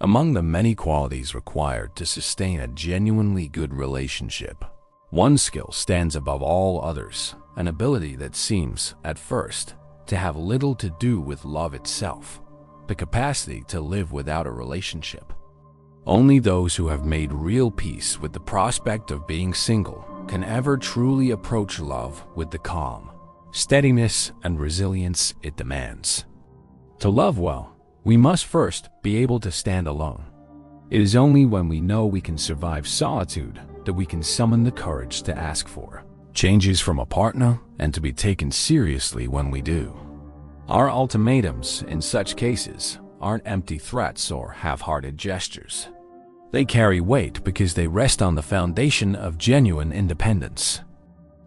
Among the many qualities required to sustain a genuinely good relationship, one skill stands above all others, an ability that seems, at first, to have little to do with love itself, the capacity to live without a relationship. Only those who have made real peace with the prospect of being single can ever truly approach love with the calm, steadiness, and resilience it demands. To love well, we must first be able to stand alone. It is only when we know we can survive solitude that we can summon the courage to ask for changes from a partner and to be taken seriously when we do. Our ultimatums in such cases aren't empty threats or half-hearted gestures. They carry weight because they rest on the foundation of genuine independence.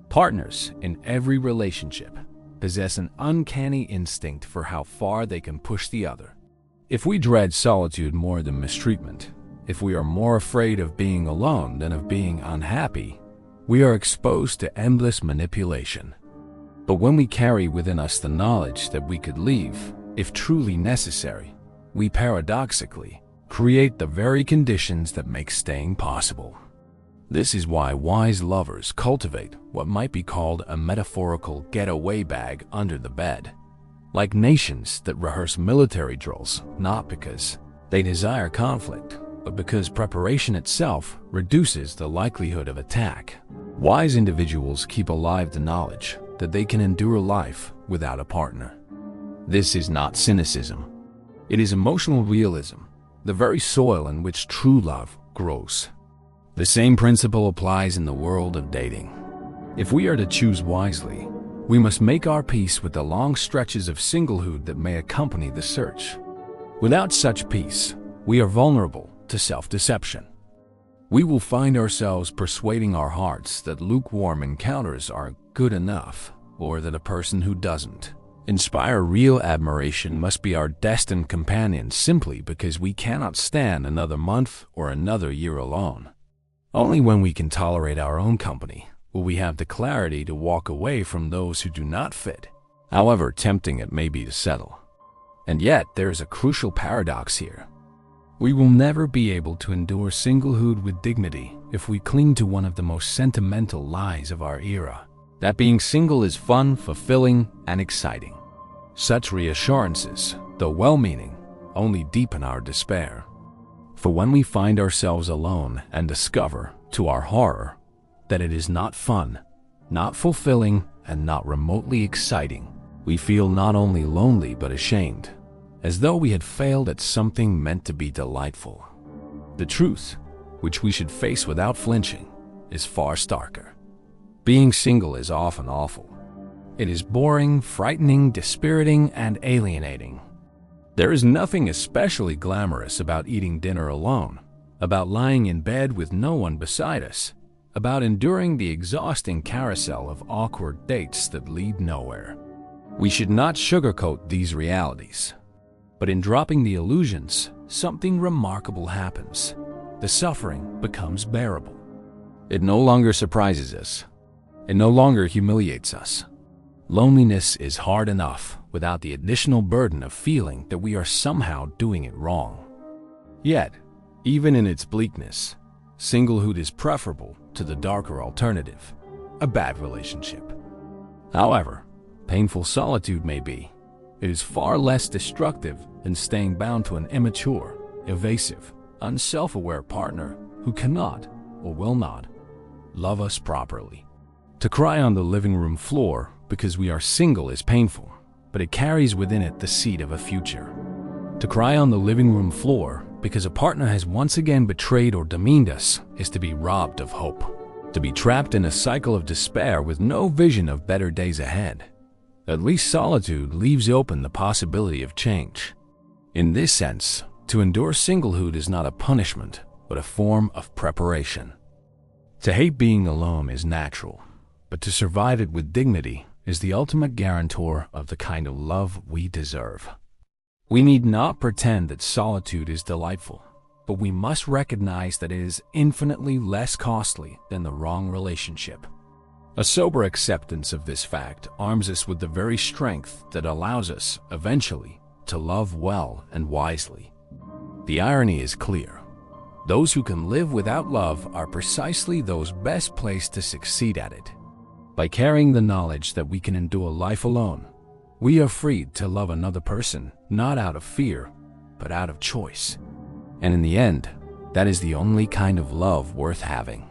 Partners in every relationship possess an uncanny instinct for how far they can push the other. If we dread solitude more than mistreatment, if we are more afraid of being alone than of being unhappy, we are exposed to endless manipulation. But when we carry within us the knowledge that we could leave, if truly necessary, we paradoxically create the very conditions that make staying possible. This is why wise lovers cultivate what might be called a metaphorical getaway bag under the bed, like nations that rehearse military drills, not because they desire conflict, but because preparation itself reduces the likelihood of attack. Wise individuals keep alive the knowledge that they can endure life without a partner. This is not cynicism. It is emotional realism, the very soil in which true love grows. The same principle applies in the world of dating. If we are to choose wisely, we must make our peace with the long stretches of singlehood that may accompany the search. Without such peace, we are vulnerable to self-deception. We will find ourselves persuading our hearts that lukewarm encounters are good enough, or that a person who doesn't inspire real admiration must be our destined companion simply because we cannot stand another month or another year alone. Only when we can tolerate our own company will we have the clarity to walk away from those who do not fit, however tempting it may be to settle. And yet, there is a crucial paradox here. We will never be able to endure singlehood with dignity if we cling to one of the most sentimental lies of our era, that being single is fun, fulfilling, and exciting. Such reassurances, though well-meaning, only deepen our despair. For when we find ourselves alone and discover, to our horror, that it is not fun, not fulfilling, and not remotely exciting, we feel not only lonely but ashamed, as though we had failed at something meant to be delightful. The truth, which we should face without flinching, is far starker. Being single is often awful. It is boring, frightening, dispiriting, and alienating. There is nothing especially glamorous about eating dinner alone, about lying in bed with no one beside us, about enduring the exhausting carousel of awkward dates that lead nowhere. We should not sugarcoat these realities. But in dropping the illusions, something remarkable happens. The suffering becomes bearable. It no longer surprises us. It no longer humiliates us. Loneliness is hard enough without the additional burden of feeling that we are somehow doing it wrong. Yet, even in its bleakness, singlehood is preferable to the darker alternative, a bad relationship. However painful solitude may be, it is far less destructive than staying bound to an immature, evasive, unself-aware partner who cannot or will not love us properly. To cry on the living room floor because we are single is painful, but it carries within it the seed of a future. To cry on the living room floor because a partner has once again betrayed or demeaned us is to be robbed of hope, to be trapped in a cycle of despair with no vision of better days ahead. At least solitude leaves open the possibility of change. In this sense, to endure singlehood is not a punishment, but a form of preparation. To hate being alone is natural, but to survive it with dignity is the ultimate guarantor of the kind of love we deserve. We need not pretend that solitude is delightful, but we must recognize that it is infinitely less costly than the wrong relationship. A sober acceptance of this fact arms us with the very strength that allows us, eventually, to love well and wisely. The irony is clear. Those who can live without love are precisely those best placed to succeed at it. By carrying the knowledge that we can endure life alone, we are freed to love another person, not out of fear, but out of choice. And in the end, that is the only kind of love worth having.